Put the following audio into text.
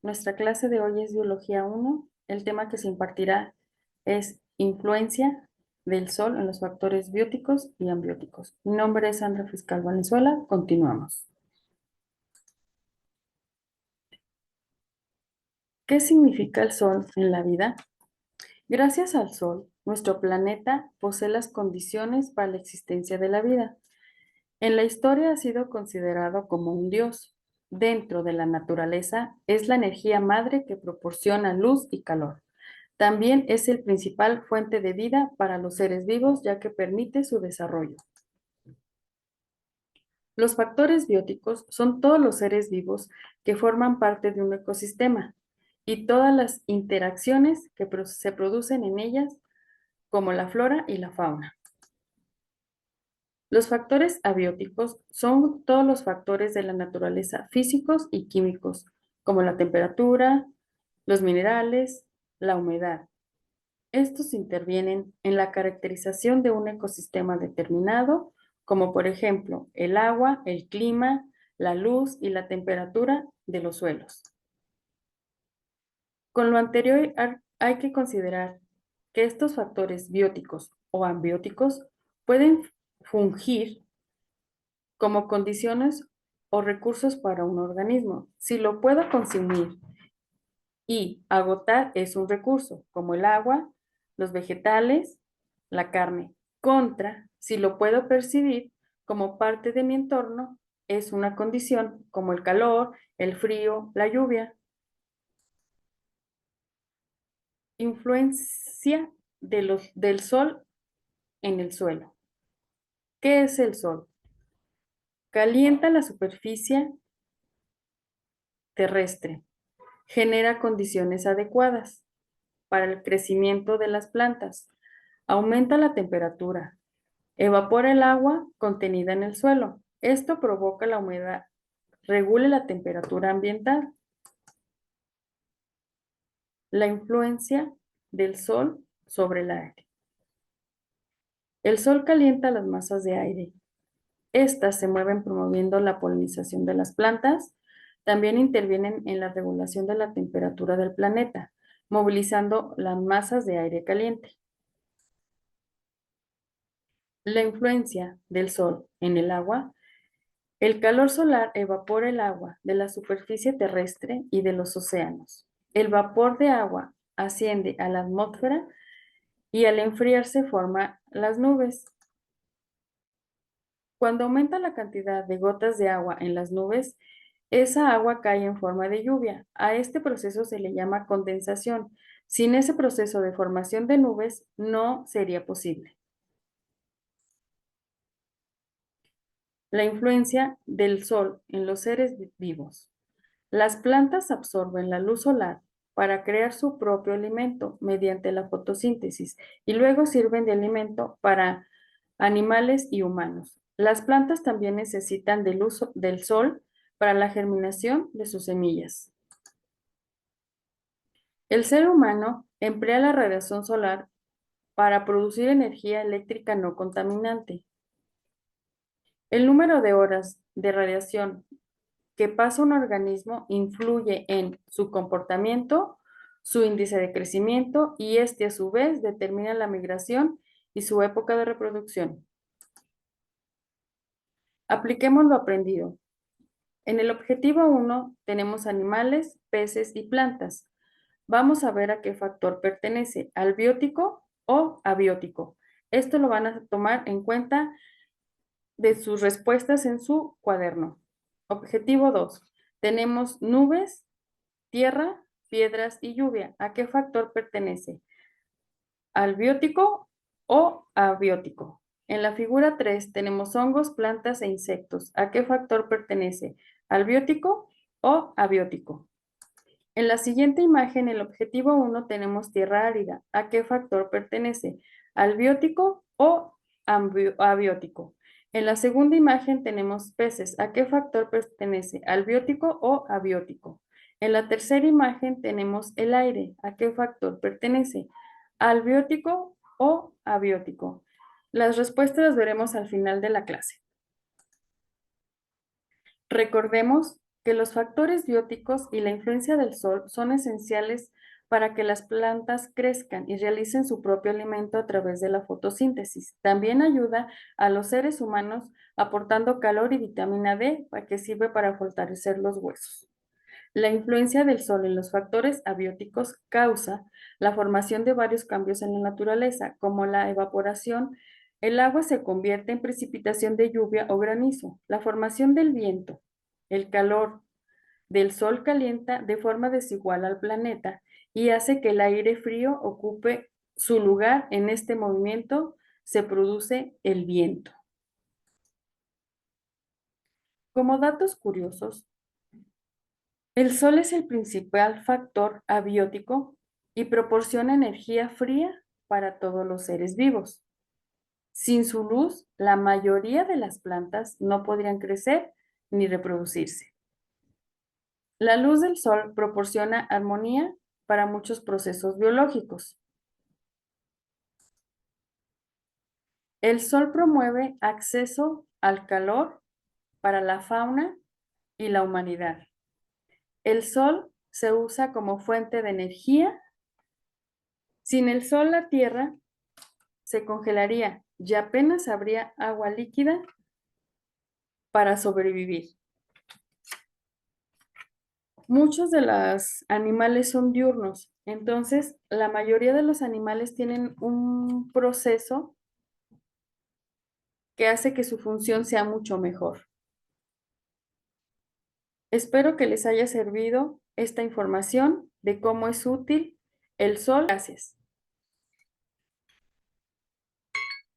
Nuestra clase de hoy es Biología 1. El tema que se impartirá es influencia del sol en los factores bióticos y ambióticos. Mi nombre es Sandra Fiscal Valenzuela. Continuamos. ¿Qué significa el sol en la vida? Gracias al sol, nuestro planeta posee las condiciones para la existencia de la vida. En la historia ha sido considerado como un dios. Dentro de la naturaleza es la energía madre que proporciona luz y calor. También es el principal fuente de vida para los seres vivos, ya que permite su desarrollo. Los factores bióticos son todos los seres vivos que forman parte de un ecosistema y todas las interacciones que se producen en ellas, como la flora y la fauna. Los factores abióticos son todos los factores de la naturaleza físicos y químicos, como la temperatura, los minerales, la humedad. Estos intervienen en la caracterización de un ecosistema determinado, como por ejemplo el agua, el clima, la luz y la temperatura de los suelos. Con lo anterior, hay que considerar que estos factores bióticos o ambióticos pueden fungir como condiciones o recursos para un organismo. Si lo puedo consumir y agotar es un recurso, como el agua, los vegetales, la carne. Contra, si lo puedo percibir como parte de mi entorno, es una condición, como el calor, el frío, la lluvia. Influencia del sol en el suelo. ¿Qué es el sol? Calienta la superficie terrestre, genera condiciones adecuadas para el crecimiento de las plantas, aumenta la temperatura, evapora el agua contenida en el suelo. Esto provoca la humedad, regula la temperatura ambiental. La influencia del sol sobre el aire. El sol calienta las masas de aire. Estas se mueven promoviendo la polinización de las plantas. También intervienen en la regulación de la temperatura del planeta, movilizando las masas de aire caliente. La influencia del sol en el agua. El calor solar evapora el agua de la superficie terrestre y de los océanos. El vapor de agua asciende a la atmósfera y al enfriarse forma las nubes. Cuando aumenta la cantidad de gotas de agua en las nubes, esa agua cae en forma de lluvia. A este proceso se le llama condensación. Sin ese proceso de formación de nubes, no sería posible. La influencia del sol en los seres vivos. Las plantas absorben la luz solar para crear su propio alimento mediante la fotosíntesis y luego sirven de alimento para animales y humanos. Las plantas también necesitan del uso del sol para la germinación de sus semillas. El ser humano emplea la radiación solar para producir energía eléctrica no contaminante. El número de horas de radiación que pasa un organismo influye en su comportamiento, su índice de crecimiento y este a su vez determina la migración y su época de reproducción. Apliquemos lo aprendido. En el objetivo 1 tenemos animales, peces y plantas. Vamos a ver a qué factor pertenece, al biótico o abiótico. Esto lo van a tomar en cuenta de sus respuestas en su cuaderno. Objetivo 2. Tenemos nubes, tierra, piedras y lluvia. ¿A qué factor pertenece? ¿Al biótico o abiótico? En la figura 3 tenemos hongos, plantas e insectos. ¿A qué factor pertenece? ¿Al biótico o abiótico? En la siguiente imagen, el objetivo 1, tenemos tierra árida. ¿A qué factor pertenece? ¿Al biótico o abiótico? En la segunda imagen tenemos peces. ¿A qué factor pertenece? ¿Al biótico o abiótico? En la tercera imagen tenemos el aire. ¿A qué factor pertenece? ¿Al biótico o abiótico? Las respuestas las veremos al final de la clase. Recordemos que los factores bióticos y la influencia del sol son esenciales para que las plantas crezcan y realicen su propio alimento a través de la fotosíntesis. También ayuda a los seres humanos aportando calor y vitamina D, que sirve para fortalecer los huesos. La influencia del sol en los factores abióticos causa la formación de varios cambios en la naturaleza, como la evaporación. El agua se convierte en precipitación de lluvia o granizo. La formación del viento, el calor del sol calienta de forma desigual al planeta y hace que el aire frío ocupe su lugar. En este movimiento se produce el viento. Como datos curiosos, el sol es el principal factor abiótico y proporciona energía fría para todos los seres vivos. Sin su luz, la mayoría de las plantas no podrían crecer ni reproducirse. La luz del sol proporciona armonía para muchos procesos biológicos. El sol promueve acceso al calor para la fauna y la humanidad. El sol se usa como fuente de energía. Sin el sol, la Tierra se congelaría y apenas habría agua líquida para sobrevivir. Muchos de los animales son diurnos, entonces la mayoría de los animales tienen un proceso que hace que su función sea mucho mejor. Espero que les haya servido esta información de cómo es útil el sol. Gracias.